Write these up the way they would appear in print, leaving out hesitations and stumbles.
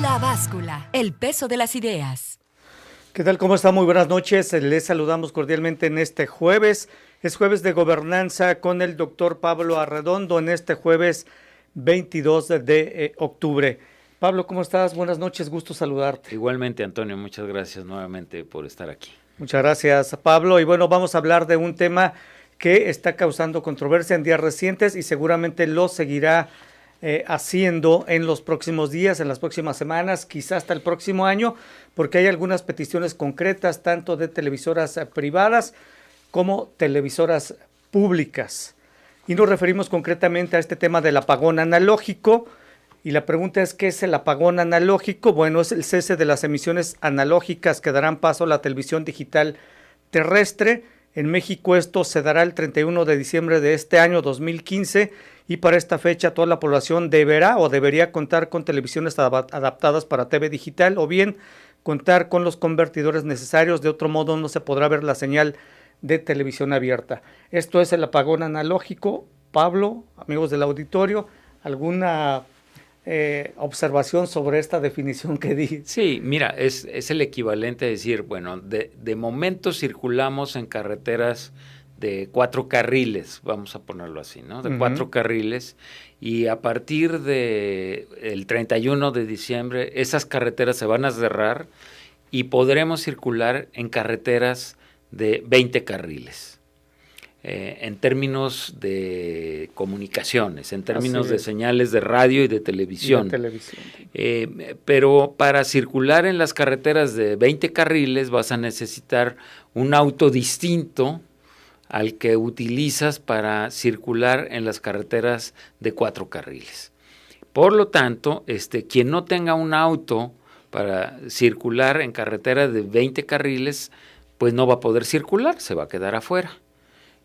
La báscula, el peso de las ideas. ¿Qué tal? ¿Cómo está? Muy buenas noches. Les saludamos cordialmente en este jueves. Es jueves de gobernanza con el doctor Pablo Arredondo en este jueves 22 de octubre. Pablo, ¿cómo estás? Buenas noches, gusto saludarte. Igualmente, Antonio, muchas gracias nuevamente por estar aquí. Muchas gracias, Pablo. Y bueno, vamos a hablar de un tema que está causando controversia en días recientes y seguramente lo seguirá haciendo en los próximos días, en las próximas semanas, quizás hasta el próximo año, porque hay algunas peticiones concretas, tanto de televisoras privadas como televisoras públicas. Y nos referimos concretamente a este tema del apagón analógico. Y la pregunta es, ¿qué es el apagón analógico? Bueno, es el cese de las emisiones analógicas que darán paso a la televisión digital terrestre. En México esto se dará el 31 de diciembre de este año 2015 y para esta fecha toda la población deberá o debería contar con televisiones adaptadas para TV digital o bien contar con los convertidores necesarios. De otro modo no se podrá ver la señal de televisión abierta. Esto es el apagón analógico. Pablo, amigos del auditorio, ¿alguna observación sobre esta definición que di? Sí, mira, es el equivalente a decir, bueno, de momento circulamos en carreteras de 4 carriles, vamos a ponerlo así, ¿no? De 4 carriles, y a partir del 31 de diciembre esas carreteras se van a cerrar y podremos circular en carreteras de 20 carriles. En términos de comunicaciones, en términos de señales de radio y de televisión. Pero para circular en las carreteras de 20 carriles vas a necesitar un auto distinto al que utilizas para circular en las carreteras de 4 carriles. Por lo tanto, quien no tenga un auto para circular en carretera de 20 carriles, pues no va a poder circular, se va a quedar afuera.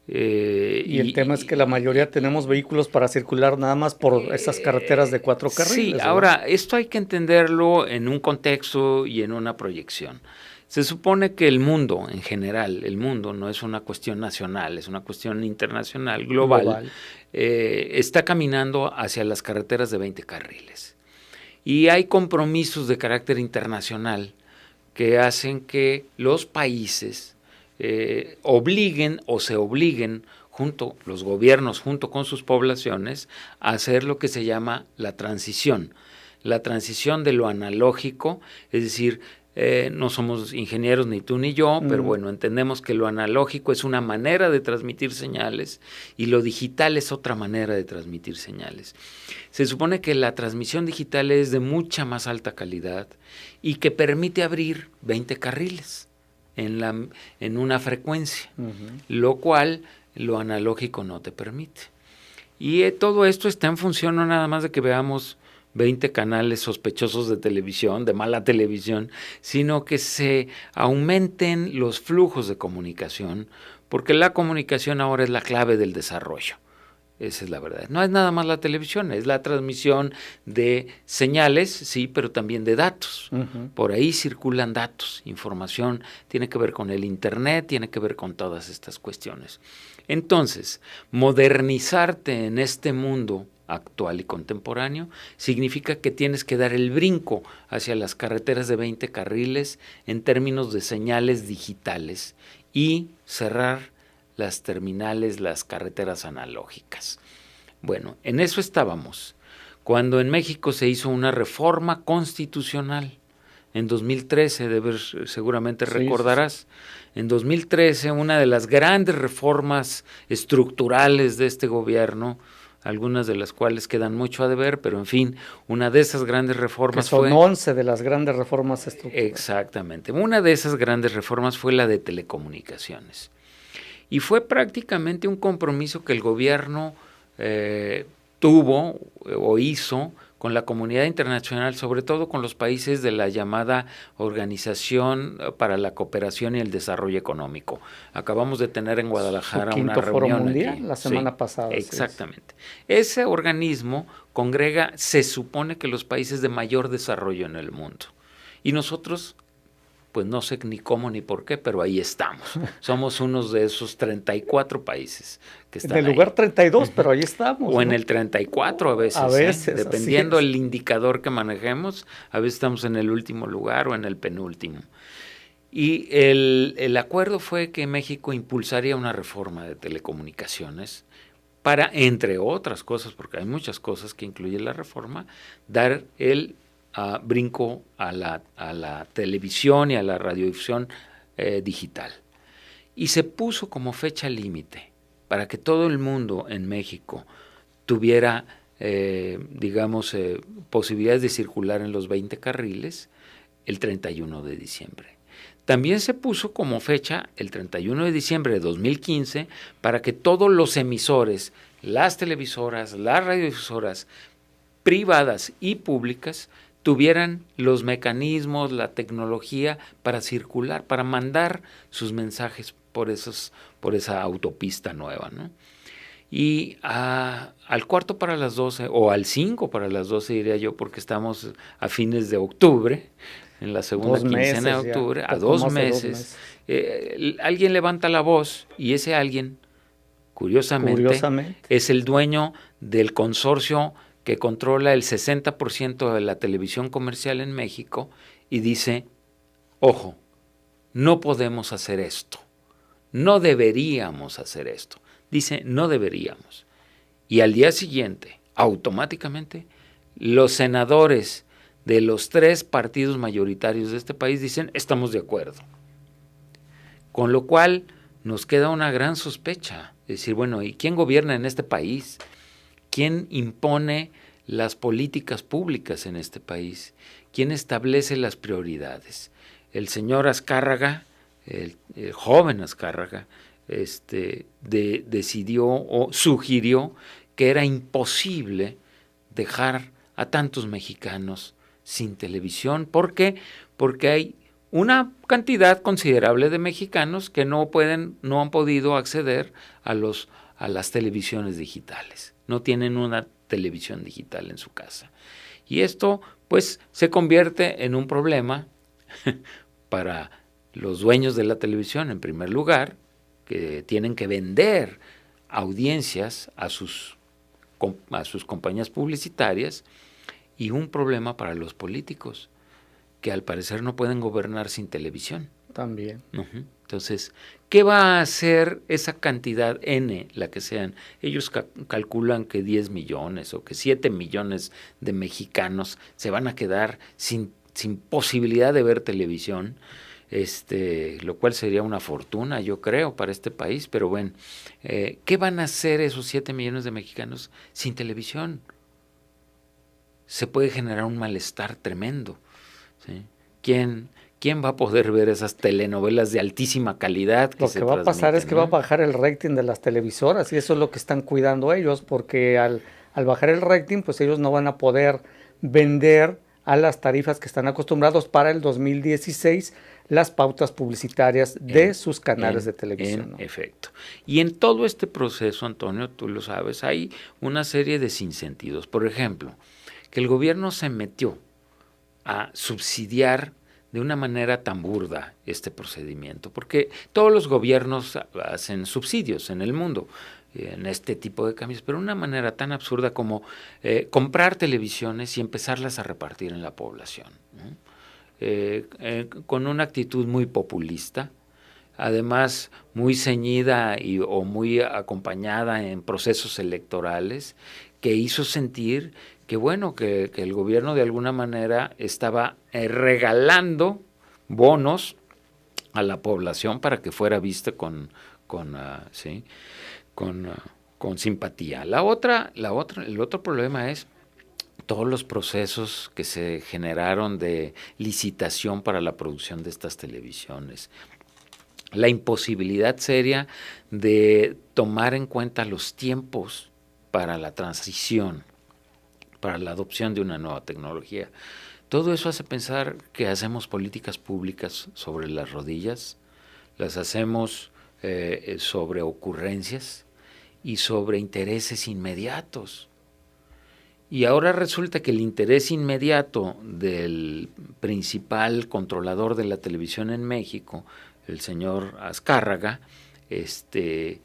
Y el tema es que la mayoría tenemos vehículos para circular nada más por esas carreteras de 4 carriles. Sí, ¿verdad? Ahora, esto hay que entenderlo en un contexto y en una proyección. Se supone que el mundo en general, el mundo no es una cuestión nacional, es una cuestión internacional, global. Está caminando hacia las carreteras de 20 carriles. Y hay compromisos de carácter internacional que hacen que los países obliguen o se obliguen los gobiernos junto con sus poblaciones a hacer lo que se llama la transición de lo analógico, es decir, no somos ingenieros ni tú ni yo, pero bueno, entendemos que lo analógico es una manera de transmitir señales y lo digital es otra manera de transmitir señales. Se supone que la transmisión digital es de mucha más alta calidad y que permite abrir 20 carriles en una frecuencia, lo cual lo analógico no te permite. Y todo esto está en función no nada más de que veamos 20 canales sospechosos de televisión, de mala televisión, sino que se aumenten los flujos de comunicación, porque la comunicación ahora es la clave del desarrollo. Esa es la verdad. No es nada más la televisión, es la transmisión de señales, sí, pero también de datos. Por ahí circulan datos, información, tiene que ver con el Internet, tiene que ver con todas estas cuestiones. Entonces, modernizarte en este mundo actual y contemporáneo significa que tienes que dar el brinco hacia las carreteras de 20 carriles en términos de señales digitales y cerrar las terminales, las carreteras analógicas. Bueno, en eso estábamos, cuando en México se hizo una reforma constitucional. En 2013, seguramente recordarás, en 2013 una de las grandes reformas estructurales de este gobierno, algunas de las cuales quedan mucho a deber, pero en fin, una de esas grandes reformas fue... 11 de las grandes reformas estructurales. Exactamente, una de esas grandes reformas fue la de telecomunicaciones. Y fue prácticamente un compromiso que el gobierno tuvo o hizo con la comunidad internacional, sobre todo con los países de la llamada Organización para la Cooperación y el Desarrollo Económico. Acabamos de tener en Guadalajara una Foro reunión mundial aquí. la semana pasada. Exactamente. Ese organismo congrega, se supone que los países de mayor desarrollo en el mundo. Y nosotros, pues no sé ni cómo ni por qué, pero ahí estamos. Somos unos de esos 34 países que están en el lugar 32, pero ahí estamos. O en el 34 a veces. A veces, dependiendo el indicador que manejemos, a veces estamos en el último lugar o en el penúltimo. Y el acuerdo fue que México impulsaría una reforma de telecomunicaciones para, entre otras cosas, porque hay muchas cosas que incluye la reforma, dar el brinco a la televisión y a la radiodifusión digital. Y se puso como fecha límite para que todo el mundo en México tuviera, posibilidades de circular en los 20 carriles el 31 de diciembre. También se puso como fecha el 31 de diciembre de 2015 para que todos los emisores, las televisoras, las radiodifusoras privadas y públicas tuvieran los mecanismos, la tecnología para circular, para mandar sus mensajes por esa autopista nueva, ¿no? Y al 4:45 o al 5:45 diría yo, porque estamos a fines de octubre, en la segunda quincena de octubre, a 2 meses, alguien levanta la voz y ese alguien, curiosamente, es el dueño del consorcio que controla el 60% de la televisión comercial en México y dice, ojo, no podemos hacer esto, no deberíamos hacer esto. Dice, no deberíamos. Y al día siguiente, automáticamente, los senadores de los 3 partidos mayoritarios de este país dicen, estamos de acuerdo. Con lo cual nos queda una gran sospecha, decir, bueno, ¿y quién gobierna en este país? ¿Quién impone las políticas públicas en este país? ¿Quién establece las prioridades? El señor Azcárraga, el joven Azcárraga, decidió o sugirió que era imposible dejar a tantos mexicanos sin televisión. ¿Por qué? Porque hay una cantidad considerable de mexicanos que no han podido acceder a las televisiones digitales. No tienen una televisión digital en su casa. Y esto, pues, se convierte en un problema para los dueños de la televisión, en primer lugar, que tienen que vender audiencias a sus compañías publicitarias, y un problema para los políticos, que al parecer no pueden gobernar sin televisión. También. Entonces, ¿qué va a hacer esa cantidad N, la que sean? Ellos calculan que 10 millones o que 7 millones de mexicanos se van a quedar sin posibilidad de ver televisión, lo cual sería una fortuna, yo creo, para este país. Pero bueno, ¿qué van a hacer esos 7 millones de mexicanos sin televisión? Se puede generar un malestar tremendo, ¿sí? ¿Quién va a poder ver esas telenovelas de altísima calidad? Lo que va a pasar es que va a bajar el rating de las televisoras, y eso es lo que están cuidando ellos, porque al bajar el rating, pues ellos no van a poder vender a las tarifas que están acostumbrados para el 2016 las pautas publicitarias de sus canales de televisión. En efecto. Y en todo este proceso, Antonio, tú lo sabes, hay una serie de sinsentidos. Por ejemplo, que el gobierno se metió a subsidiar de una manera tan burda este procedimiento, porque todos los gobiernos hacen subsidios en el mundo en este tipo de cambios, pero de una manera tan absurda como comprar televisiones y empezarlas a repartir en la población, ¿no? Con una actitud muy populista, además muy ceñida o muy acompañada en procesos electorales, que hizo sentir que bueno, que el gobierno de alguna manera estaba regalando bonos a la población para que fuera vista con simpatía. El otro problema es todos los procesos que se generaron de licitación para la producción de estas televisiones. La imposibilidad seria de tomar en cuenta los tiempos para la transición para la adopción de una nueva tecnología. Todo eso hace pensar que hacemos políticas públicas sobre las rodillas, las hacemos sobre ocurrencias y sobre intereses inmediatos. Y ahora resulta que el interés inmediato del principal controlador de la televisión en México, el señor Azcárraga, se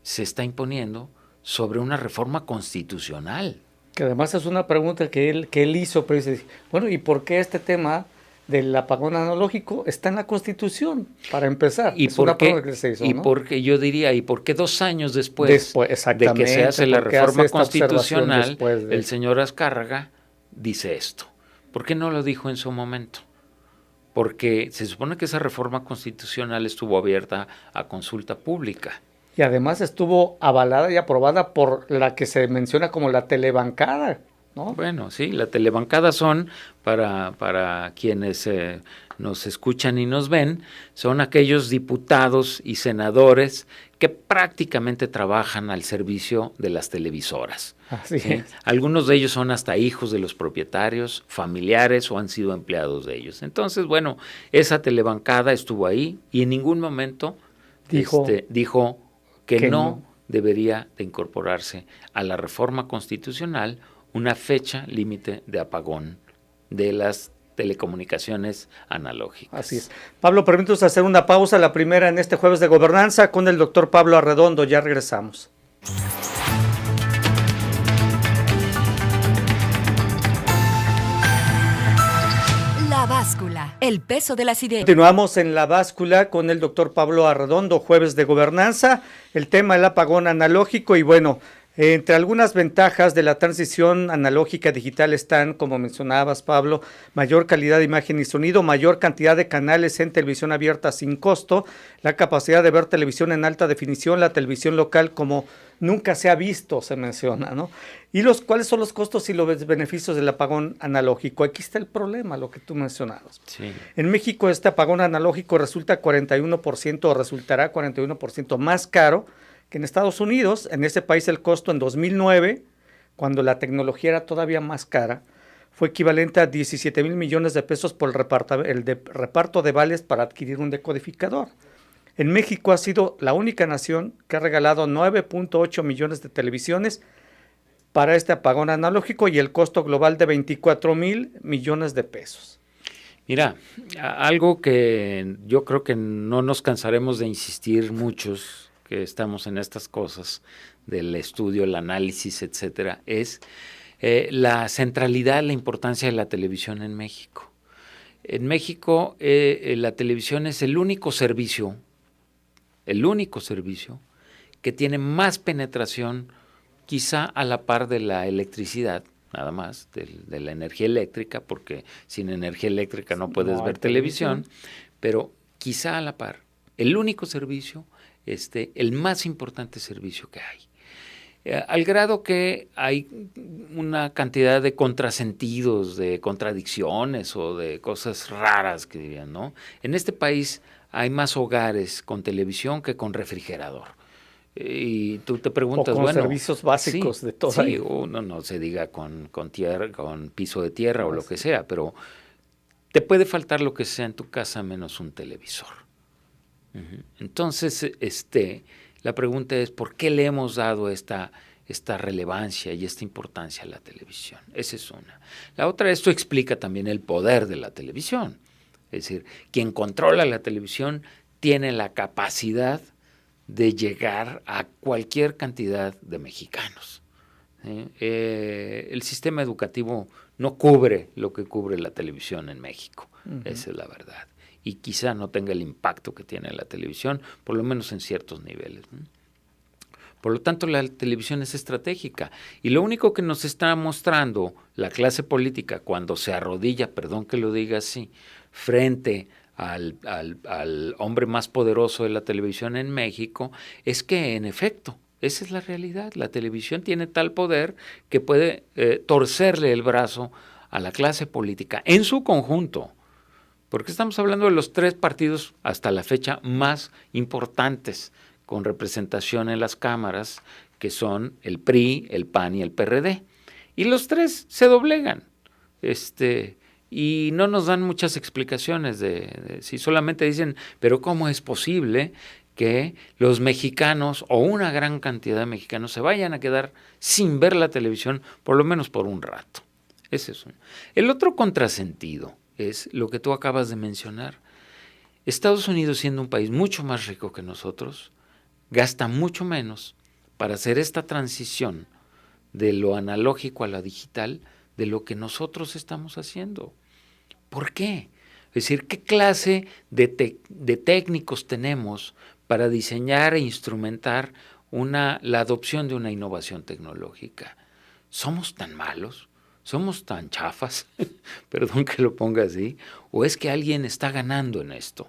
está imponiendo sobre una reforma constitucional. Que además es una pregunta que él hizo, pero dice, bueno, ¿y por qué este tema del apagón analógico está en la Constitución, para empezar? ¿Y es por una qué, pregunta que se hizo, ¿no? porque yo diría, ¿y por qué 2 años después de que se hace la reforma constitucional, el señor Azcárraga dice esto? ¿Por qué no lo dijo en su momento? Porque se supone que esa reforma constitucional estuvo abierta a consulta pública. Y además estuvo avalada y aprobada por la que se menciona como la telebancada, ¿no? Bueno, sí, la telebancada son, para quienes nos escuchan y nos ven, son aquellos diputados y senadores que prácticamente trabajan al servicio de las televisoras. Así es. Algunos de ellos son hasta hijos de los propietarios, familiares o han sido empleados de ellos. Entonces, bueno, esa telebancada estuvo ahí y en ningún momento dijo que no debería de incorporarse a la reforma constitucional una fecha límite de apagón de las telecomunicaciones analógicas. Así es. Pablo, permítanos hacer una pausa, la primera en este jueves de gobernanza con el doctor Pablo Arredondo. Ya regresamos. La báscula, el peso de las ideas. Continuamos en La Báscula con el doctor Pablo Arredondo, jueves de gobernanza, el tema del apagón analógico y bueno, entre algunas ventajas de la transición analógica a digital están, como mencionabas, Pablo, mayor calidad de imagen y sonido, mayor cantidad de canales en televisión abierta sin costo, la capacidad de ver televisión en alta definición, la televisión local como nunca se ha visto, se menciona, ¿no? ¿Y cuáles son los costos y los beneficios del apagón analógico? Aquí está el problema, lo que tú mencionabas. Sí. En México este apagón analógico resultará 41% más caro que en Estados Unidos. En ese país el costo en 2009, cuando la tecnología era todavía más cara, fue equivalente a 17,000 millones de pesos por el reparto de vales para adquirir un decodificador. En México ha sido la única nación que ha regalado 9.8 millones de televisiones para este apagón analógico y el costo global de 24,000 millones de pesos. Mira, algo que yo creo que no nos cansaremos de insistir muchos que estamos en estas cosas del estudio, el análisis, etcétera, es la centralidad, la importancia de la televisión en México. En México la televisión es el único servicio que tiene más penetración, quizá a la par de la electricidad, nada más, de la energía eléctrica, porque sin energía eléctrica no puedes ver televisión, pero quizá a la par, el único servicio, el más importante servicio que hay. Al grado que hay una cantidad de contrasentidos, de contradicciones o de cosas raras que dirían, ¿no? En este país hay más hogares con televisión que con refrigerador. Y tú te preguntas, o con servicios básicos sí, de todo. Sí, no se diga con tierra, con piso de tierra o lo que sea, pero te puede faltar lo que sea en tu casa menos un televisor. Entonces, la pregunta es, ¿por qué le hemos dado esta relevancia y esta importancia a la televisión? Esa es una. La otra, esto explica también el poder de la televisión. Es decir, quien controla la televisión tiene la capacidad de llegar a cualquier cantidad de mexicanos. El sistema educativo no cubre lo que cubre la televisión en México. Esa es la verdad. Y quizá no tenga el impacto que tiene la televisión, por lo menos en ciertos niveles, ¿no? Por lo tanto, la televisión es estratégica. Y lo único que nos está mostrando la clase política cuando se arrodilla, perdón que lo diga así, frente al hombre más poderoso de la televisión en México, es que, en efecto, esa es la realidad. La televisión tiene tal poder que puede torcerle el brazo a la clase política en su conjunto. Porque estamos hablando de los 3 partidos hasta la fecha más importantes con representación en las cámaras, que son el PRI, el PAN y el PRD. Y los tres se doblegan. Y no nos dan muchas explicaciones si solamente dicen, pero ¿cómo es posible que los mexicanos o una gran cantidad de mexicanos se vayan a quedar sin ver la televisión por lo menos por un rato? Ese es uno. El otro contrasentido es lo que tú acabas de mencionar. Estados Unidos, siendo un país mucho más rico que nosotros, gasta mucho menos para hacer esta transición de lo analógico a lo digital de lo que nosotros estamos haciendo. ¿Por qué? Es decir, ¿qué clase de técnicos tenemos para diseñar e instrumentar la adopción de una innovación tecnológica? ¿Somos tan malos? ¿Somos tan chafas? Perdón que lo ponga así. ¿O es que alguien está ganando en esto?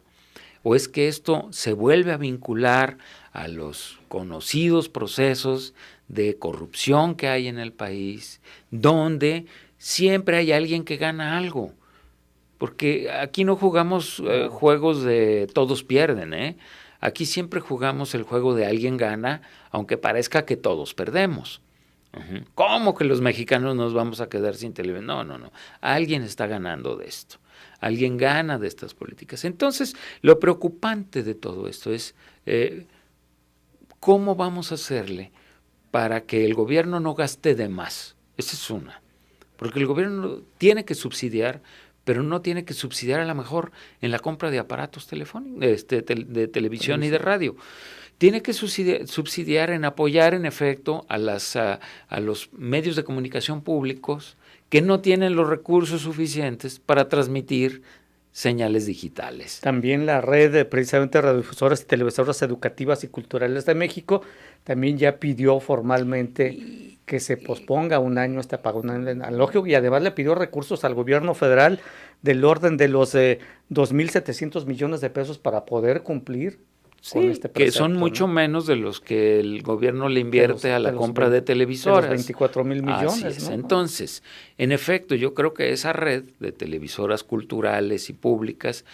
¿O es que esto se vuelve a vincular a los conocidos procesos de corrupción que hay en el país, donde siempre hay alguien que gana algo? Porque aquí no jugamos juegos de todos pierden, ¿eh? Aquí siempre jugamos el juego de alguien gana, aunque parezca que todos perdemos. ¿Cómo que los mexicanos nos vamos a quedar sin televisión? No. Alguien está ganando de esto. Alguien gana de estas políticas. Entonces, lo preocupante de todo esto es cómo vamos a hacerle para que el gobierno no gaste de más. Esa es una. Porque el gobierno tiene que subsidiar, pero no tiene que subsidiar a lo mejor en la compra de aparatos telefónicos, de televisión y de radio. Tiene que subsidiar en apoyar en efecto a los medios de comunicación públicos que no tienen los recursos suficientes para transmitir señales digitales. También la red de precisamente radiodifusoras y televisoras educativas y culturales de México también ya pidió formalmente que se posponga un año este apagón analógico y además le pidió recursos al gobierno federal del orden de los 2.700 millones de pesos para poder cumplir con este precepto, que son mucho menos de los que el gobierno le invierte a la compra de televisoras. De los 24,000 millones. Así es. ¿No? Entonces, en efecto, yo creo que esa red de televisoras culturales y públicas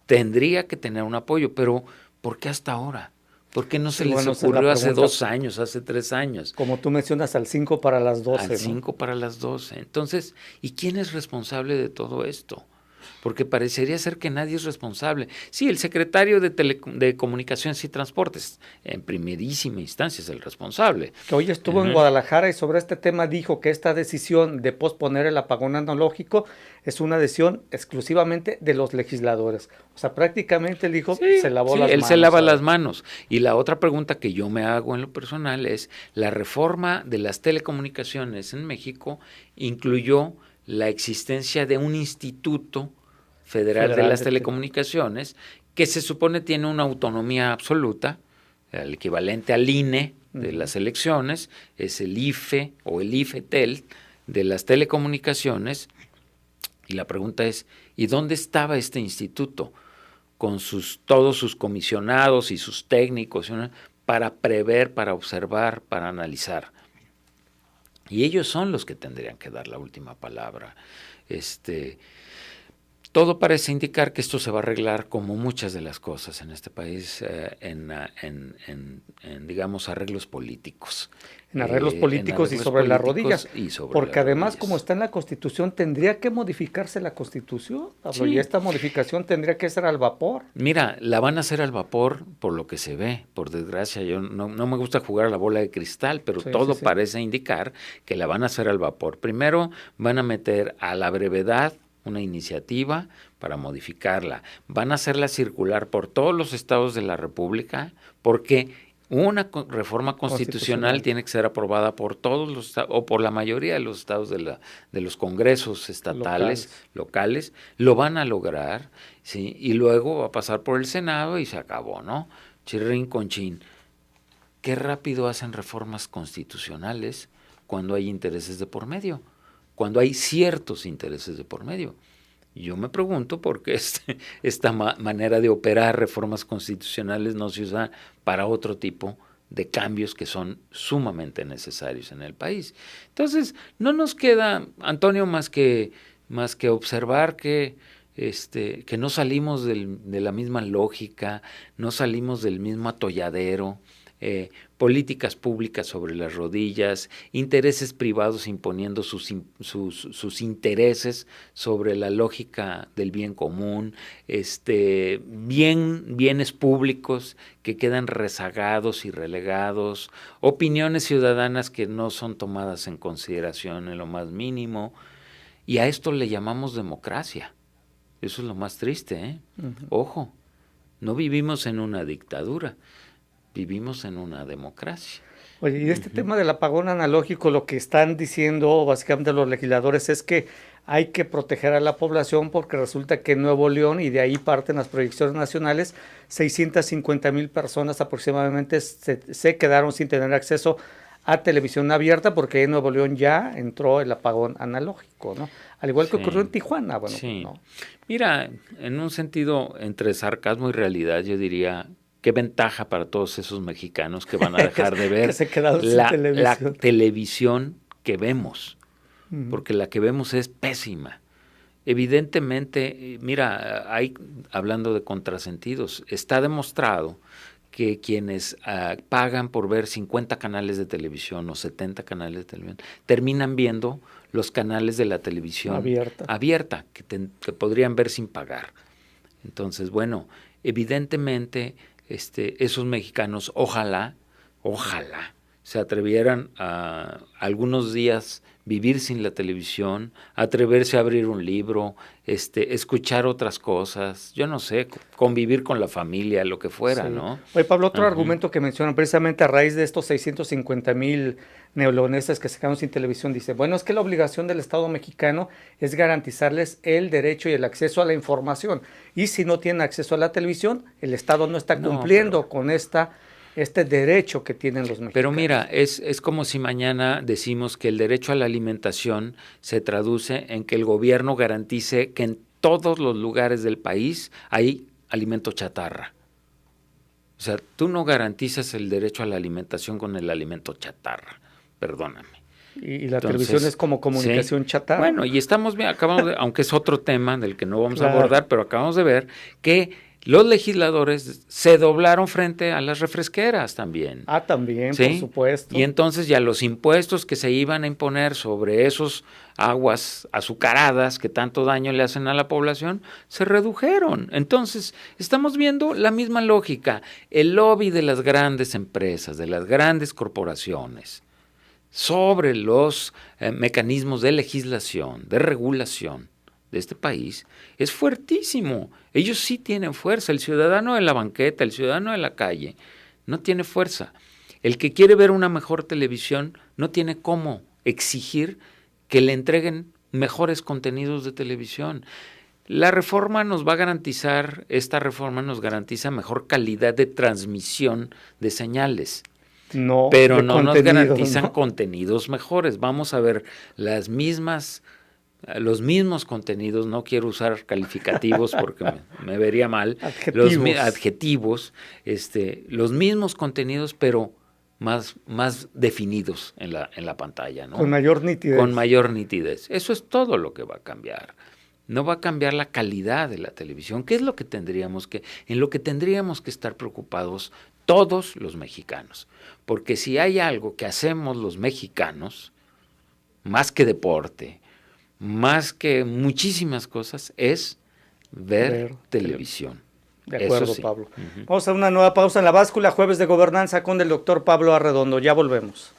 tendría que tener un apoyo, pero ¿por qué hasta ahora? ¿Por qué no se les ocurrió hace 2 años, hace 3 años? Como tú mencionas, al 5 para las 12. Al 5 para las 12. Entonces, ¿y quién es responsable de todo esto? Porque parecería ser que nadie es responsable. Sí, el secretario de Comunicaciones y Transportes, en primerísima instancia, es el responsable. Que hoy estuvo en Guadalajara y sobre este tema dijo que esta decisión de posponer el apagón analógico es una decisión exclusivamente de los legisladores. O sea, prácticamente él dijo, se lavó las manos. Él se lava las manos. Y la otra pregunta que yo me hago en lo personal es, la reforma de las telecomunicaciones en México incluyó la existencia de un instituto federal de las telecomunicaciones, que se supone tiene una autonomía absoluta, el equivalente al INE de las elecciones, es el IFE o el IFETEL de las telecomunicaciones, y la pregunta es, ¿y dónde estaba este instituto? Con todos sus comisionados y sus técnicos, para prever, para observar, para analizar. Y ellos son los que tendrían que dar la última palabra. Todo parece indicar que esto se va a arreglar como muchas de las cosas en este país en digamos, arreglos políticos. En arreglos políticos y sobre las rodillas. Porque además, como está en la Constitución, tendría que modificarse la Constitución, Pablo, y esta modificación tendría que ser al vapor. Mira, la van a hacer al vapor por lo que se ve, por desgracia. Yo no me gusta jugar a la bola de cristal, pero todo parece indicar que la van a hacer al vapor. Primero van a meter a la brevedad una iniciativa para modificarla. Van a hacerla circular por todos los estados de la República, porque una reforma constitucional tiene que ser aprobada por todos los o por la mayoría de los estados de los congresos estatales, locales. Lo van a lograr, ¿sí? Y luego va a pasar por el Senado y se acabó, ¿no? Chirrín con chin. Qué rápido hacen reformas constitucionales cuando hay intereses de por medio, cuando hay ciertos intereses de por medio. Yo me pregunto por qué esta manera de operar reformas constitucionales no se usa para otro tipo de cambios que son sumamente necesarios en el país. Entonces, no nos queda, Antonio, más que observar que no salimos de la misma lógica, no salimos del mismo atolladero. políticas públicas sobre las rodillas, intereses privados imponiendo sus intereses sobre la lógica del bien común, bienes públicos que quedan rezagados y relegados, opiniones ciudadanas que no son tomadas en consideración en lo más mínimo, y a esto le llamamos democracia. Eso es lo más triste, ¿eh? Ojo, no vivimos en una dictadura, vivimos en una democracia. Oye, y este tema del apagón analógico, lo que están diciendo básicamente los legisladores es que hay que proteger a la población porque resulta que en Nuevo León, y de ahí parten las proyecciones nacionales, 650,000 personas aproximadamente se quedaron sin tener acceso a televisión abierta porque en Nuevo León ya entró el apagón analógico, ¿no? Al igual que ocurrió en Tijuana, bueno, sí. ¿no? Mira, en un sentido entre sarcasmo y realidad, yo diría, qué ventaja para todos esos mexicanos que van a dejar de ver la televisión que vemos, porque la que vemos es pésima. Evidentemente, mira, hablando de contrasentidos, está demostrado que quienes pagan por ver 50 canales de televisión o 70 canales de televisión, terminan viendo los canales de la televisión abierta que podrían ver sin pagar. Entonces, bueno, evidentemente esos mexicanos ojalá se atrevieran a algunos días vivir sin la televisión, atreverse a abrir un libro, escuchar otras cosas, yo no sé, convivir con la familia, lo que fuera, sí. ¿No? Oye, Pablo, otro argumento que mencionan precisamente a raíz de estos 650,000 neoleoneses que se quedaron sin televisión, dice, bueno, es que la obligación del Estado mexicano es garantizarles el derecho y el acceso a la información, y si no tienen acceso a la televisión, el Estado no está cumpliendo con este derecho que tienen los mexicanos. Pero mira, es como si mañana decimos que el derecho a la alimentación se traduce en que el gobierno garantice que en todos los lugares del país hay alimento chatarra. O sea, tú no garantizas el derecho a la alimentación con el alimento chatarra, perdóname. Y la televisión es como comunicación chatarra. Bueno, y acabamos de, aunque es otro tema del que no vamos a abordar, pero acabamos de ver que los legisladores se doblaron frente a las refresqueras también. También, ¿sí? Por supuesto. Y entonces ya los impuestos que se iban a imponer sobre esos aguas azucaradas que tanto daño le hacen a la población, se redujeron. Entonces, estamos viendo la misma lógica. El lobby de las grandes empresas, de las grandes corporaciones, sobre los mecanismos de legislación, de regulación de este país, es fuertísimo. Ellos sí tienen fuerza. El ciudadano de la banqueta, el ciudadano de la calle, no tiene fuerza. El que quiere ver una mejor televisión no tiene cómo exigir que le entreguen mejores contenidos de televisión. La reforma nos va a garantizar, esta reforma nos garantiza mejor calidad de transmisión de señales. Pero no nos garantizan contenidos mejores. Vamos a ver los mismos contenidos, no quiero usar calificativos porque me vería mal, adjetivos, los mismos contenidos, pero más definidos en la pantalla, ¿no? Con mayor nitidez. Con mayor nitidez. Eso es todo lo que va a cambiar. No va a cambiar la calidad de la televisión. ¿Qué es lo que en lo que tendríamos que estar preocupados todos los mexicanos? Porque si hay algo que hacemos los mexicanos, más que deporte, más que muchísimas cosas, es ver televisión. De acuerdo, sí. Pablo. Vamos a una nueva pausa en La Báscula, jueves de gobernanza con el doctor Pablo Arredondo. Ya volvemos.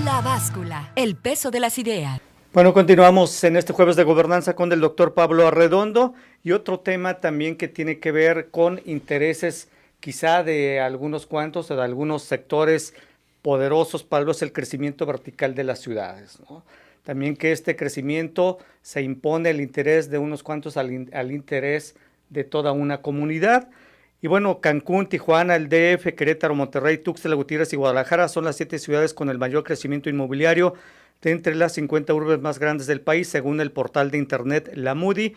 La Báscula, el peso de las ideas. Bueno, continuamos en este jueves de gobernanza con el doctor Pablo Arredondo y otro tema también que tiene que ver con intereses quizá de algunos cuantos o de algunos sectores poderosos, Pablo, es el crecimiento vertical de las ciudades, ¿no? También que este crecimiento se impone el interés de unos cuantos al interés de toda una comunidad. Y bueno, Cancún, Tijuana, el DF, Querétaro, Monterrey, Tuxtla Gutiérrez y Guadalajara son las 7 ciudades con el mayor crecimiento inmobiliario de entre las 50 urbes más grandes del país, según el portal de internet La Moody.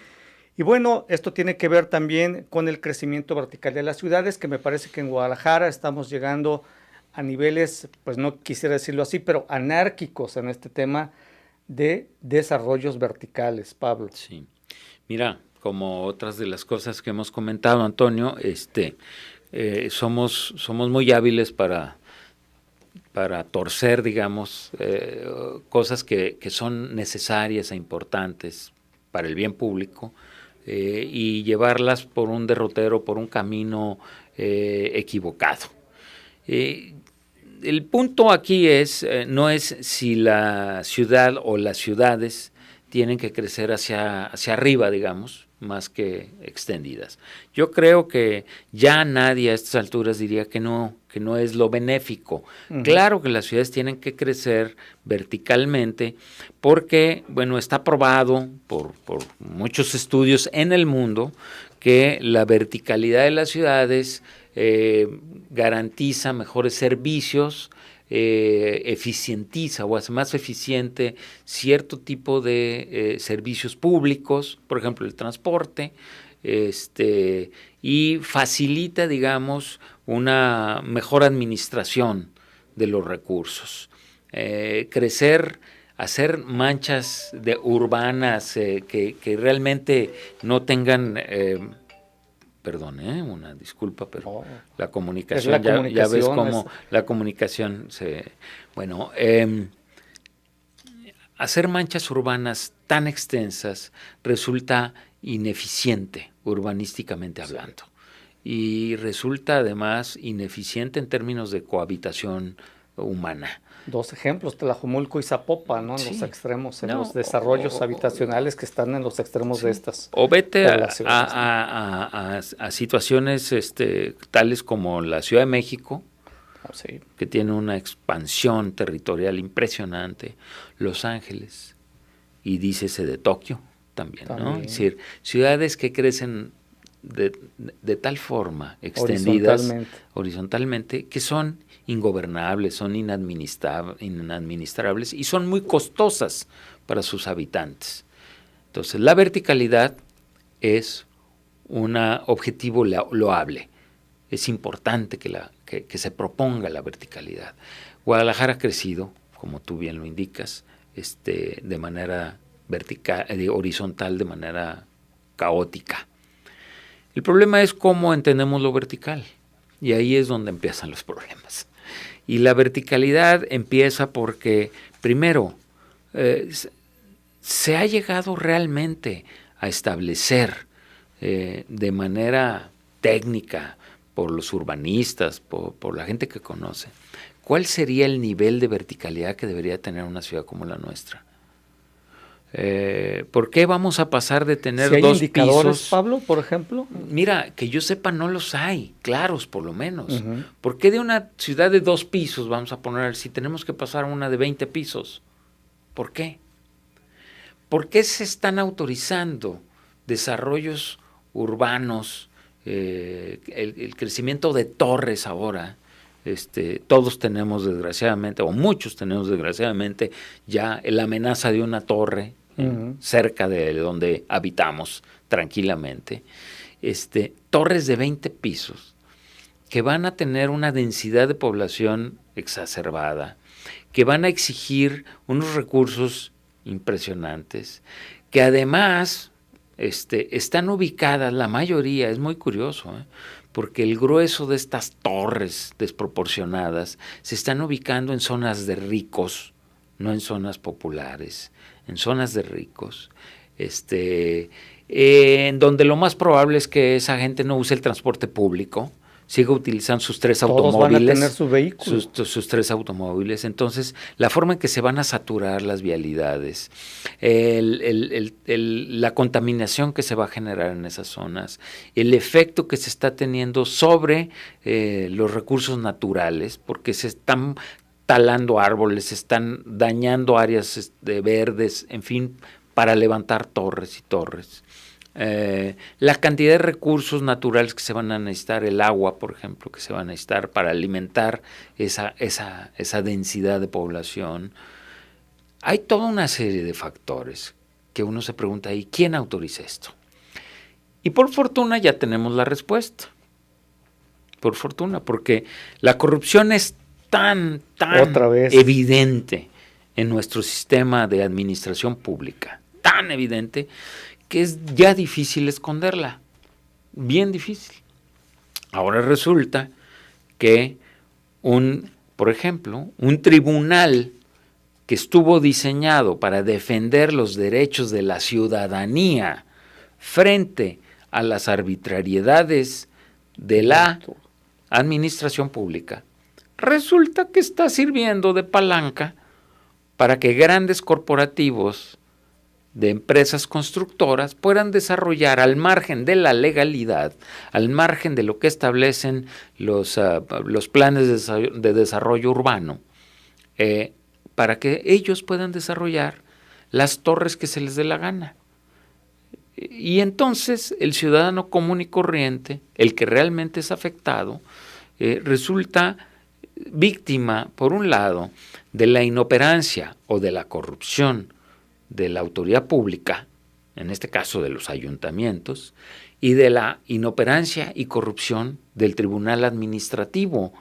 Y bueno, esto tiene que ver también con el crecimiento vertical de las ciudades, que me parece que en Guadalajara estamos llegando a niveles, pues no quisiera decirlo así, pero anárquicos en este tema de desarrollos verticales, Pablo. Sí, mira, como otras de las cosas que hemos comentado, Antonio, somos muy hábiles para torcer, digamos, cosas que son necesarias e importantes para el bien público, y llevarlas por un derrotero, por un camino equivocado. El punto aquí no es si la ciudad o las ciudades tienen que crecer hacia arriba, digamos, más que extendidas. Yo creo que ya nadie a estas alturas diría que no es lo benéfico. Uh-huh. Claro que las ciudades tienen que crecer verticalmente porque, bueno, está probado por muchos estudios en el mundo que la verticalidad de las ciudades garantiza mejores servicios, eficientiza o hace más eficiente cierto tipo de servicios públicos, por ejemplo el transporte, y facilita, digamos, una mejor administración de los recursos. Crecer, hacer manchas urbanas que realmente no tengan... Perdón, una disculpa, pero la comunicación, ya ves cómo la comunicación se... Bueno, hacer manchas urbanas tan extensas resulta ineficiente urbanísticamente hablando, y resulta además ineficiente en términos de cohabitación humana. Dos ejemplos, Tlajomulco y Zapopan, ¿no? En los extremos, en los desarrollos habitacionales que están en los extremos de estas. O vete a situaciones tales como la Ciudad de México, que tiene una expansión territorial impresionante, Los Ángeles, y dícese de Tokio también, ¿no? Es decir, ciudades que crecen de tal forma, extendidas horizontalmente, que son ingobernables, son inadministrables y son muy costosas para sus habitantes. Entonces, la verticalidad es un objetivo loable. Es importante que se proponga la verticalidad. Guadalajara ha crecido, como tú bien lo indicas, de manera vertical, horizontal, de manera caótica. El problema es cómo entendemos lo vertical, y ahí es donde empiezan los problemas. Y la verticalidad empieza porque, primero, se ha llegado realmente a establecer de manera técnica por los urbanistas, por la gente que conoce, cuál sería el nivel de verticalidad que debería tener una ciudad como la nuestra. ¿Por qué vamos a pasar de tener ¿Si hay dos indicadores, pisos? Pablo, por ejemplo? Mira, que yo sepa no los hay, claros por lo menos. Uh-huh. ¿Por qué de una ciudad de 2 pisos vamos a poner, si tenemos que pasar a una de 20 pisos? ¿Por qué? ¿Por qué se están autorizando desarrollos urbanos, el crecimiento de torres ahora? Todos tenemos desgraciadamente, o muchos tenemos desgraciadamente, ya la amenaza de una torre cerca de donde habitamos tranquilamente. Torres de 20 pisos que van a tener una densidad de población exacerbada, que van a exigir unos recursos impresionantes, que además están ubicadas, la mayoría, es muy curioso, porque el grueso de estas torres desproporcionadas se están ubicando en zonas de ricos, no en zonas populares, en zonas de ricos, en donde lo más probable es que esa gente no use el transporte público, siga utilizando sus 3 automóviles. Todos van a tener su vehículo. Sus 3 automóviles. Entonces, la forma en que se van a saturar las vialidades, la contaminación que se va a generar en esas zonas, el efecto que se está teniendo sobre los recursos naturales, porque se están talando árboles, se están dañando áreas verdes, en fin, para levantar torres y torres. La cantidad de recursos naturales que se van a necesitar, el agua, por ejemplo, que se van a necesitar para alimentar esa densidad de población. Hay toda una serie de factores que uno se pregunta, ¿y quién autoriza esto? Y por fortuna ya tenemos la respuesta. Por fortuna, porque la corrupción es tan evidente en nuestro sistema de administración pública, tan evidente, que es ya difícil esconderla, bien difícil. Ahora resulta que por ejemplo, un tribunal que estuvo diseñado para defender los derechos de la ciudadanía frente a las arbitrariedades de la administración pública, resulta que está sirviendo de palanca para que grandes corporativos de empresas constructoras puedan desarrollar al margen de la legalidad, al margen de lo que establecen los planes de desarrollo urbano, para que ellos puedan desarrollar las torres que se les dé la gana. Y entonces el ciudadano común y corriente, el que realmente es afectado, resulta víctima, por un lado, de la inoperancia o de la corrupción de la autoridad pública, en este caso de los ayuntamientos, y de la inoperancia y corrupción del tribunal administrativo,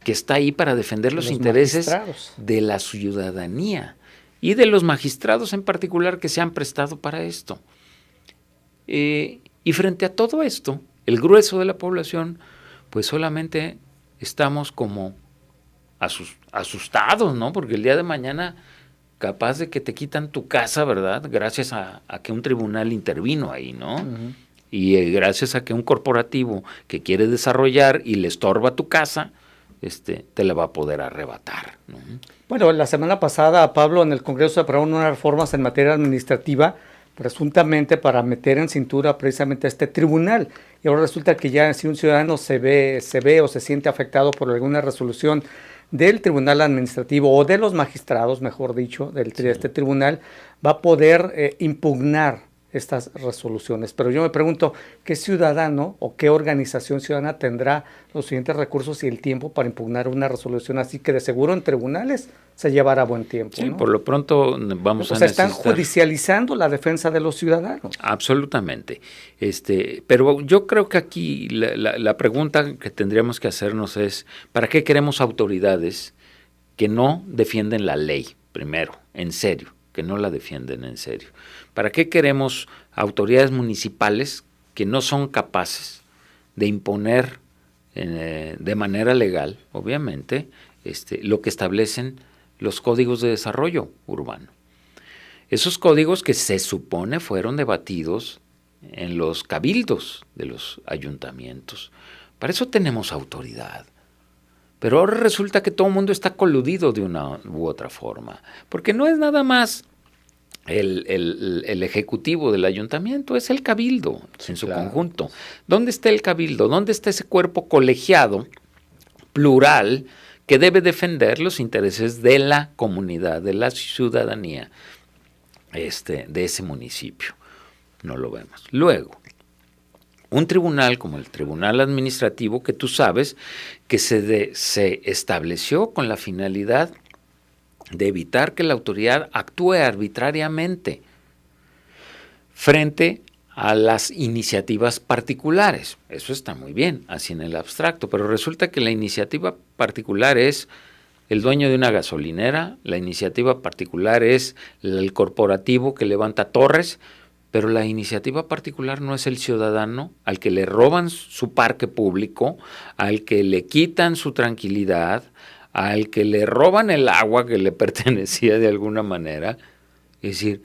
que está ahí para defender los intereses de la ciudadanía y de los magistrados en particular que se han prestado para esto. Y frente a todo esto, el grueso de la población, pues solamente estamos como asustados, ¿no? Porque el día de mañana capaz de que te quitan tu casa, ¿verdad? Gracias a que un tribunal intervino ahí, ¿no? Uh-huh. Y gracias a que un corporativo que quiere desarrollar y le estorba tu casa, te la va a poder arrebatar, ¿no? Bueno, la semana pasada, Pablo, en el Congreso se aprobaron unas reformas en materia administrativa, presuntamente para meter en cintura precisamente a este tribunal. Y ahora resulta que ya si un ciudadano se ve o se siente afectado por alguna resolución del tribunal administrativo o de los magistrados, mejor dicho, de este tribunal, va a poder impugnar estas resoluciones. Pero yo me pregunto, ¿qué ciudadano o qué organización ciudadana tendrá los siguientes recursos y el tiempo para impugnar una resolución así que de seguro en tribunales se llevará buen tiempo? Sí, ¿no? Por lo pronto vamos a necesitar... están judicializando la defensa de los ciudadanos. Absolutamente. Pero yo creo que aquí la pregunta que tendríamos que hacernos es, ¿para qué queremos autoridades que no defienden la ley, primero, en serio? Que no la defienden en serio. ¿Para qué queremos autoridades municipales que no son capaces de imponer de manera legal, obviamente, lo que establecen los códigos de desarrollo urbano? Esos códigos que se supone fueron debatidos en los cabildos de los ayuntamientos. Para eso tenemos autoridad. Pero ahora resulta que todo el mundo está coludido de una u otra forma, porque no es nada más el ejecutivo del ayuntamiento, es el cabildo en su conjunto. ¿Dónde está el cabildo? ¿Dónde está ese cuerpo colegiado, plural, que debe defender los intereses de la comunidad, de la ciudadanía de ese municipio? No lo vemos. Luego, un tribunal como el Tribunal Administrativo, que tú sabes que se estableció con la finalidad de evitar que la autoridad actúe arbitrariamente frente a las iniciativas particulares. Eso está muy bien, así en el abstracto, pero resulta que la iniciativa particular es el dueño de una gasolinera, la iniciativa particular es el corporativo que levanta torres, pero la iniciativa particular no es el ciudadano al que le roban su parque público, al que le quitan su tranquilidad, al que le roban el agua que le pertenecía de alguna manera. Es decir,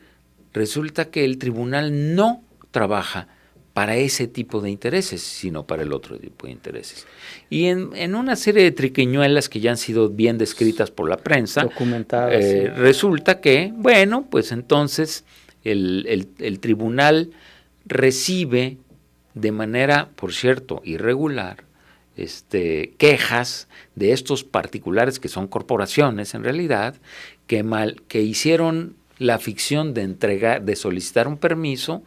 resulta que el tribunal no trabaja para ese tipo de intereses, sino para el otro tipo de intereses. Y en una serie de triquiñuelas que ya han sido bien descritas por la prensa, documentadas, sí. Resulta que, bueno, pues entonces el tribunal recibe de manera, por cierto, irregular, quejas de estos particulares que son corporaciones en realidad, que hicieron la ficción de solicitar un permiso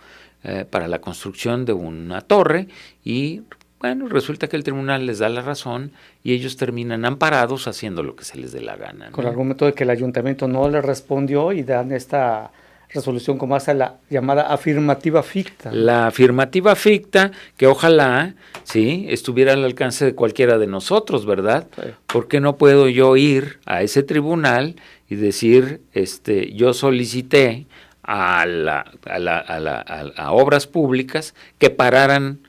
para la construcción de una torre y bueno, resulta que el tribunal les da la razón y ellos terminan amparados haciendo lo que se les dé la gana, ¿no? Con el argumento de que el ayuntamiento no le respondió y dan esta resolución como hace la llamada afirmativa ficta. La afirmativa ficta, que ojalá sí estuviera al alcance de cualquiera de nosotros, ¿verdad? Sí. ¿Por qué no puedo yo ir a ese tribunal y decir, yo solicité a obras públicas que pararan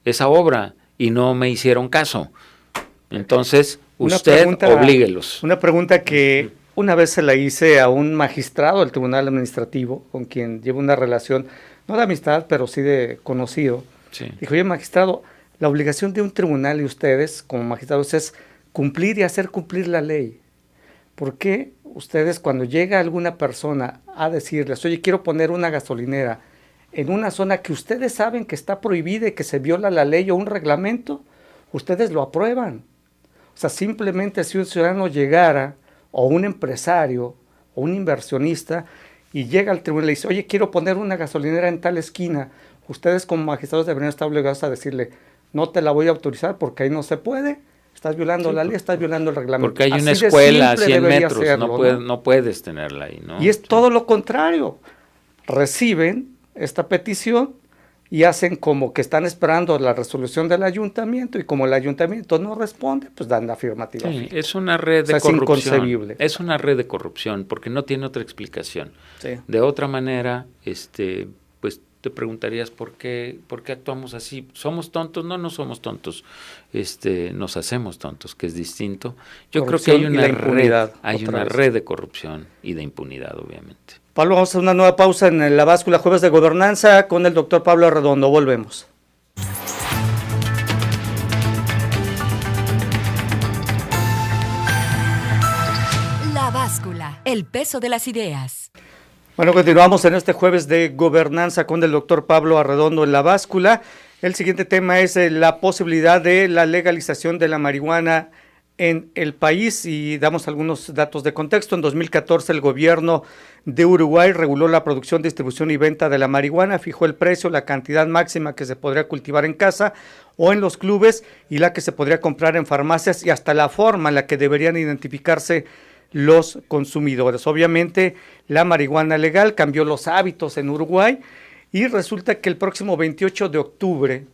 esa obra y no me hicieron caso. Entonces, usted oblíguelos. Una pregunta que una vez se la hice a un magistrado del Tribunal Administrativo, con quien llevo una relación, no de amistad, pero sí de conocido. Sí. Dijo, oye, magistrado, la obligación de un tribunal y ustedes, como magistrados, es cumplir y hacer cumplir la ley. ¿Por qué ustedes, cuando llega alguna persona a decirles, oye, quiero poner una gasolinera en una zona que ustedes saben que está prohibida y que se viola la ley o un reglamento, ustedes lo aprueban? O sea, simplemente si un ciudadano llegara, o un empresario, o un inversionista, y llega al tribunal y le dice, oye, quiero poner una gasolinera en tal esquina, ustedes como magistrados deberían estar obligados a decirle, no te la voy a autorizar porque ahí no se puede, estás violando la ley, estás violando el reglamento. Porque hay una Así escuela a 100 metros, serlo, no puedes tenerla ahí, ¿no? Y es todo lo contrario. Reciben esta petición y hacen como que están esperando la resolución del ayuntamiento, y como el ayuntamiento no responde, pues dan la afirmativa. Sí, es una red de corrupción. Es inconcebible. Es una red de corrupción porque no tiene otra explicación. Sí. De otra manera, pues te preguntarías por qué actuamos así. ¿Somos tontos? No somos tontos. Nos hacemos tontos, que es distinto. Yo creo que hay una red de corrupción y de impunidad, obviamente. Pablo, vamos a hacer una nueva pausa en La Báscula, jueves de gobernanza, con el doctor Pablo Arredondo. Volvemos. La Báscula, el peso de las ideas. Bueno, continuamos en este jueves de gobernanza con el doctor Pablo Arredondo en La Báscula. El siguiente tema es la posibilidad de la legalización de la marihuana en el país, y damos algunos datos de contexto. En 2014 el gobierno de Uruguay reguló la producción, distribución y venta de la marihuana, fijó el precio, la cantidad máxima que se podría cultivar en casa o en los clubes y la que se podría comprar en farmacias, y hasta la forma en la que deberían identificarse los consumidores. Obviamente la marihuana legal cambió los hábitos en Uruguay, y resulta que el próximo 28 de octubre,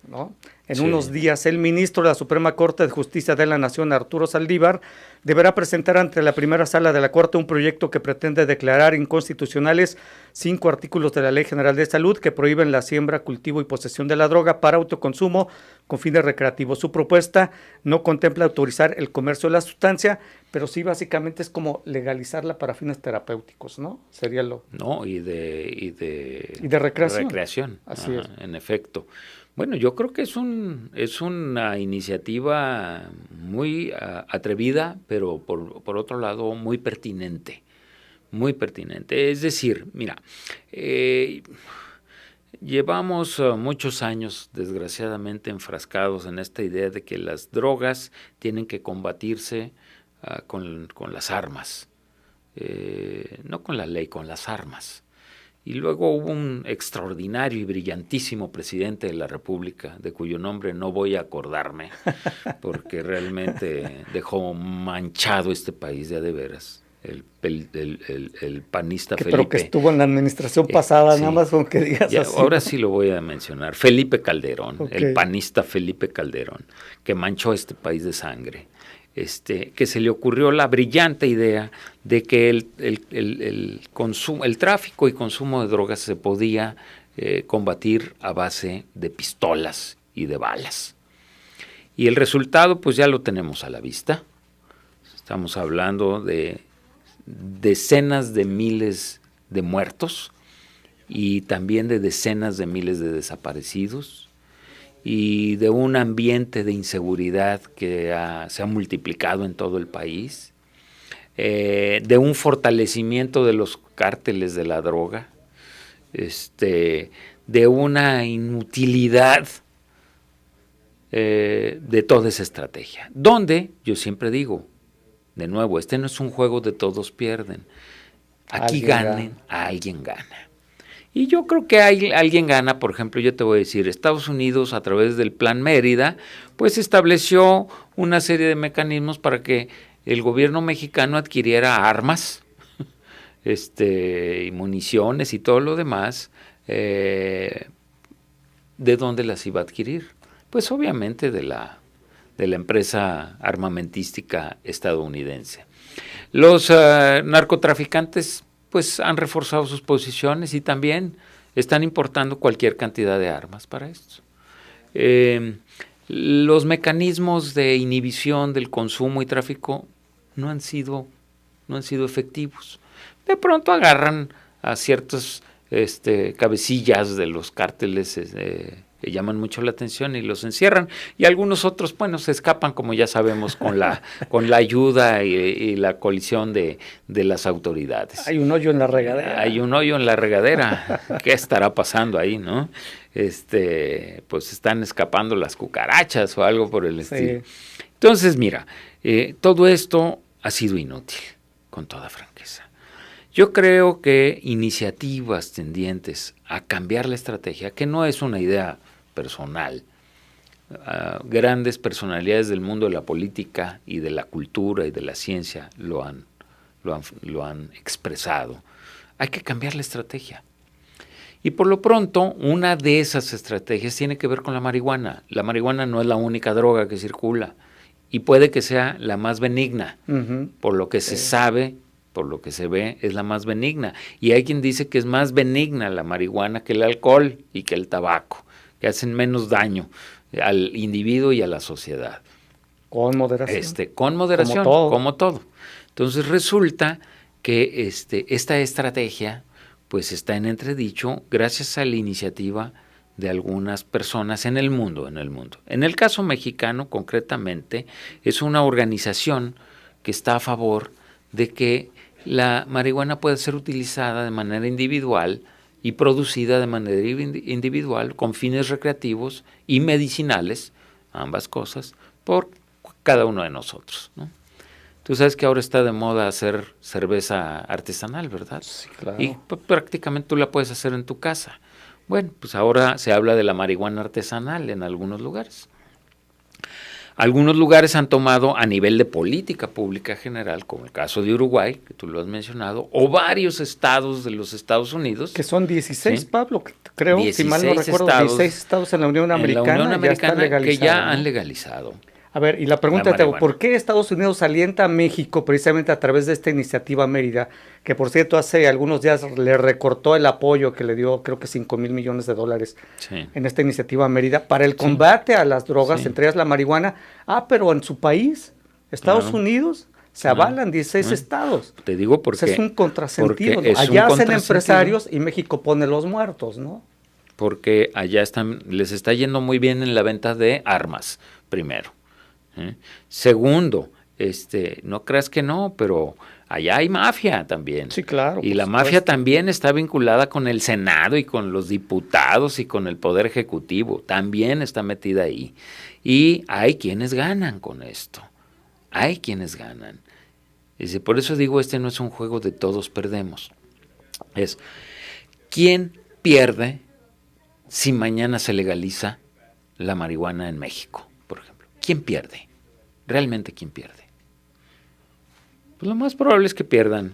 ¿no?, en unos días, el ministro de la Suprema Corte de Justicia de la Nación, Arturo Saldívar, deberá presentar ante la primera sala de la Corte un proyecto que pretende declarar inconstitucionales 5 artículos de la Ley General de Salud que prohíben la siembra, cultivo y posesión de la droga para autoconsumo con fines recreativos. Su propuesta no contempla autorizar el comercio de la sustancia, pero sí básicamente es como legalizarla para fines terapéuticos, ¿no? Sería lo... No, y de recreación. Así es. En efecto. Bueno, yo creo que es una iniciativa muy atrevida, pero por otro lado muy pertinente. Muy pertinente. Es decir, mira, llevamos muchos años, desgraciadamente, enfrascados en esta idea de que las drogas tienen que combatirse con las armas. No con la ley, con las armas. Y luego hubo un extraordinario y brillantísimo presidente de la República, de cuyo nombre no voy a acordarme, porque realmente dejó manchado este país de veras. El panista Felipe. Pero que estuvo en la administración pasada, sí, nada más con que digas ya, así. Ahora sí lo voy a mencionar. Felipe Calderón, Okay. El panista Felipe Calderón, que manchó este país de sangre. Que se le ocurrió la brillante idea de que el tráfico y consumo de drogas se podía combatir a base de pistolas y de balas. Y el resultado pues ya lo tenemos a la vista. Estamos hablando de decenas de miles de muertos y también de decenas de miles de desaparecidos, y de un ambiente de inseguridad que se ha multiplicado en todo el país, de un fortalecimiento de los cárteles de la droga, de una inutilidad de toda esa estrategia. Donde, yo siempre digo, de nuevo, no es un juego de todos pierden. Aquí alguien gana. Y yo creo que alguien gana. Por ejemplo, yo te voy a decir, Estados Unidos, a través del Plan Mérida, pues estableció una serie de mecanismos para que el gobierno mexicano adquiriera armas, y municiones y todo lo demás. ¿De dónde las iba a adquirir? Pues obviamente de la empresa armamentística estadounidense. Los narcotraficantes pues han reforzado sus posiciones y también están importando cualquier cantidad de armas para esto. Los mecanismos de inhibición del consumo y tráfico no han sido efectivos. De pronto agarran a ciertos cabecillas de los cárteles que llaman mucho la atención y los encierran, y algunos otros, bueno, se escapan, como ya sabemos, con la ayuda y la colisión de las autoridades. Hay un hoyo en la regadera. Hay un hoyo en la regadera. ¿Qué estará pasando ahí, no? Pues están escapando las cucarachas o algo por el estilo. Entonces, mira, todo esto ha sido inútil, con toda franqueza. Yo creo que iniciativas tendientes a cambiar la estrategia, que no es una idea personal, grandes personalidades del mundo de la política y de la cultura y de la ciencia lo han expresado. Hay que cambiar la estrategia. Y por lo pronto, una de esas estrategias tiene que ver con la marihuana. La marihuana no es la única droga que circula y puede que sea la más benigna, por lo que se sabe. Por lo que se ve, es la más benigna. Y hay quien dice que es más benigna la marihuana que el alcohol y que el tabaco, que hacen menos daño al individuo y a la sociedad. Con moderación. Con moderación, como todo. Entonces resulta que esta estrategia pues está en entredicho gracias a la iniciativa de algunas personas en el mundo. En el caso mexicano, concretamente, es una organización que está a favor de que la marihuana puede ser utilizada de manera individual y producida de manera individual con fines recreativos y medicinales, ambas cosas, por cada uno de nosotros, ¿no? Tú sabes que ahora está de moda hacer cerveza artesanal, ¿verdad? Sí, claro. Y prácticamente tú la puedes hacer en tu casa. Bueno, pues ahora se habla de la marihuana artesanal en algunos lugares. Algunos lugares han tomado a nivel de política pública general, como el caso de Uruguay, que tú lo has mencionado, o varios estados de los Estados Unidos. Que son 16, ¿sí? Pablo, creo, 16 si mal no recuerdo, 16 estados en la Unión Americana, que ya han legalizado. A ver, y la pregunta te hago, ¿por qué Estados Unidos alienta a México precisamente a través de esta iniciativa Mérida, que por cierto hace algunos días le recortó el apoyo que le dio, creo que $5,000 millones en esta iniciativa Mérida, para el combate a las drogas, entre ellas la marihuana? Pero en su país, Estados Unidos, se avalan 16 estados. Te digo porque es un contrasentido. Allá hacen empresarios y México pone los muertos, ¿no? Porque allá les está yendo muy bien en la venta de armas, primero. Segundo, no creas que no, pero allá hay mafia también. Sí, claro. Y la mafia también está vinculada con el Senado y con los diputados y con el Poder Ejecutivo. También está metida ahí. Y hay quienes ganan con esto. Hay quienes ganan. Por eso digo, no es un juego de todos perdemos. Es, ¿quién pierde si mañana se legaliza la marihuana en México, por ejemplo? ¿Quién pierde? ¿Realmente quién pierde? Pues lo más probable es que pierdan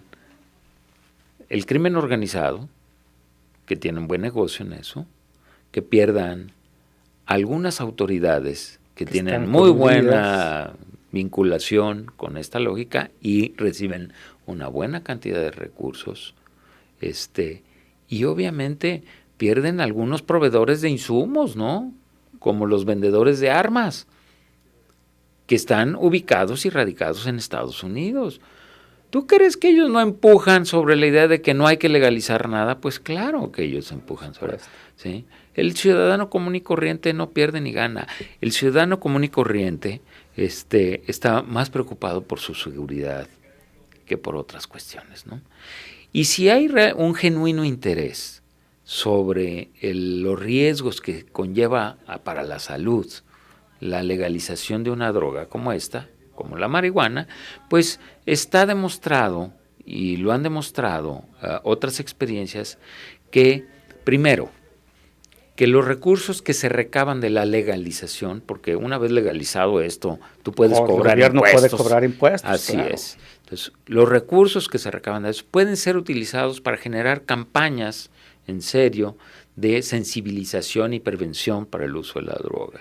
el crimen organizado, que tiene un buen negocio en eso, que pierdan algunas autoridades que tienen muy buena vinculación con esta lógica y reciben una buena cantidad de recursos, y obviamente pierden algunos proveedores de insumos, ¿no? Como los vendedores de armas, que están ubicados y radicados en Estados Unidos. ¿Tú crees que ellos no empujan sobre la idea de que no hay que legalizar nada? Pues claro que ellos empujan sobre esto, ¿sí? El ciudadano común y corriente no pierde ni gana. El ciudadano común y corriente está más preocupado por su seguridad que por otras cuestiones, ¿no? Y si hay un genuino interés sobre los riesgos que conlleva para la salud la legalización de una droga como esta, como la marihuana, pues está demostrado, y lo han demostrado otras experiencias, que primero, que los recursos que se recaban de la legalización, porque una vez legalizado esto, tú puedes cobrar impuestos. El gobierno puede cobrar impuestos. Así es. Entonces, los recursos que se recaban de eso pueden ser utilizados para generar campañas en serio de sensibilización y prevención para el uso de la droga.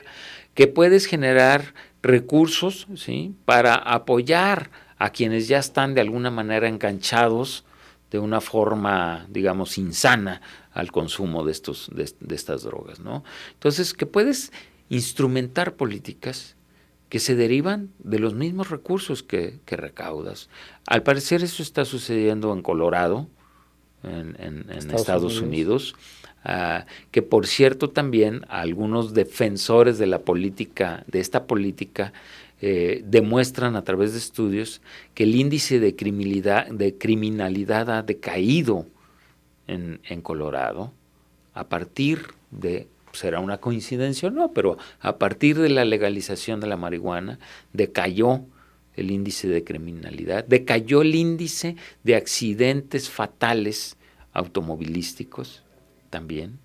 Que puedes generar recursos, ¿sí?, para apoyar a quienes ya están de alguna manera enganchados de una forma, digamos, insana al consumo de estas drogas, ¿no? Entonces, que puedes instrumentar políticas que se derivan de los mismos recursos que recaudas. Al parecer eso está sucediendo en Colorado, en Estados Unidos, que por cierto también algunos defensores de la política, de esta política, demuestran a través de estudios que el índice de criminalidad ha decaído en Colorado a partir de, será una coincidencia o no, pero a partir de la legalización de la marihuana decayó el índice de criminalidad, decayó el índice de accidentes fatales automovilísticos también,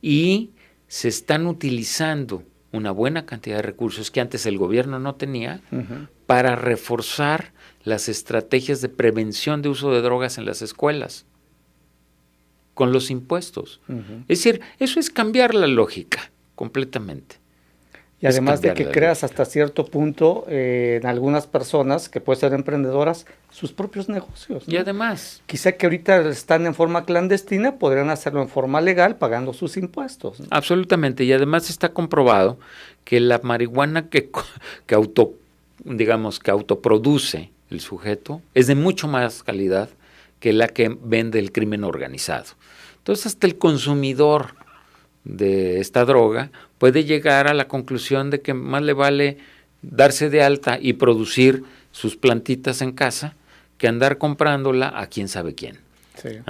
y se están utilizando una buena cantidad de recursos que antes el gobierno no tenía para reforzar las estrategias de prevención de uso de drogas en las escuelas con los impuestos. Es decir, eso es cambiar la lógica completamente. Y además de que creas hasta cierto punto en algunas personas que pueden ser emprendedoras sus propios negocios, ¿no? Y además, quizá que ahorita están en forma clandestina, podrían hacerlo en forma legal pagando sus impuestos, ¿no? Absolutamente. Y además está comprobado que la marihuana que autoproduce el sujeto es de mucho más calidad que la que vende el crimen organizado. Entonces hasta el consumidor de esta droga puede llegar a la conclusión de que más le vale darse de alta y producir sus plantitas en casa que andar comprándola a quién sabe quién. Sí.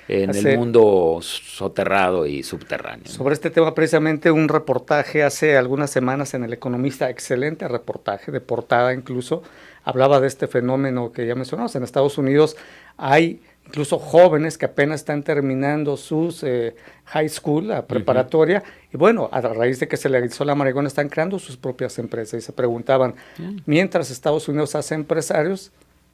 En el mundo soterrado y subterráneo. Sobre este tema precisamente un reportaje hace algunas semanas en El Economista, excelente reportaje, de portada incluso, hablaba de este fenómeno que ya mencionamos. En Estados Unidos hay incluso jóvenes que apenas están terminando sus high school, la preparatoria, y bueno, a raíz de que se legalizó la marihuana están creando sus propias empresas y se preguntaban, mientras Estados Unidos hace empresarios,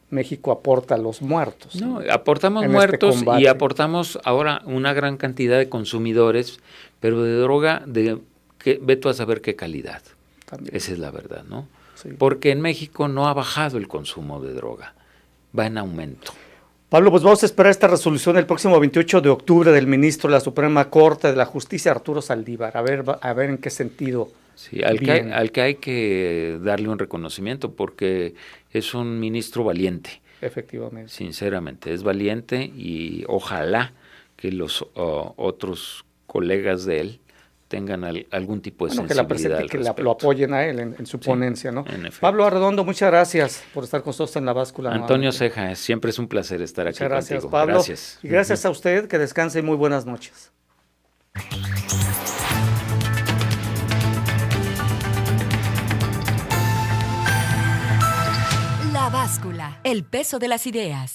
México aporta a los muertos. No, aportamos muertos y aportamos ahora una gran cantidad de consumidores, pero de droga que ve tú a saber qué calidad. También. Esa es la verdad, ¿no? Sí. Porque en México no ha bajado el consumo de droga, va en aumento. Pablo, pues vamos a esperar esta resolución el próximo 28 de octubre del ministro de la Suprema Corte de la Justicia, Arturo Saldívar, a ver en qué sentido. Sí, al que hay que darle un reconocimiento porque es un ministro valiente. Efectivamente. Sinceramente, es valiente y ojalá que los otros colegas de él tengan algún tipo de sensibilidad. Que la presente, que lo apoyen a él en su ponencia, ¿no? Pablo Arredondo, muchas gracias por estar con nosotros en La Báscula. Antonio Ceja, siempre es un placer estar aquí contigo. Gracias, Pablo. Gracias. Y gracias a usted, que descanse y muy buenas noches. La Báscula, el peso de las ideas.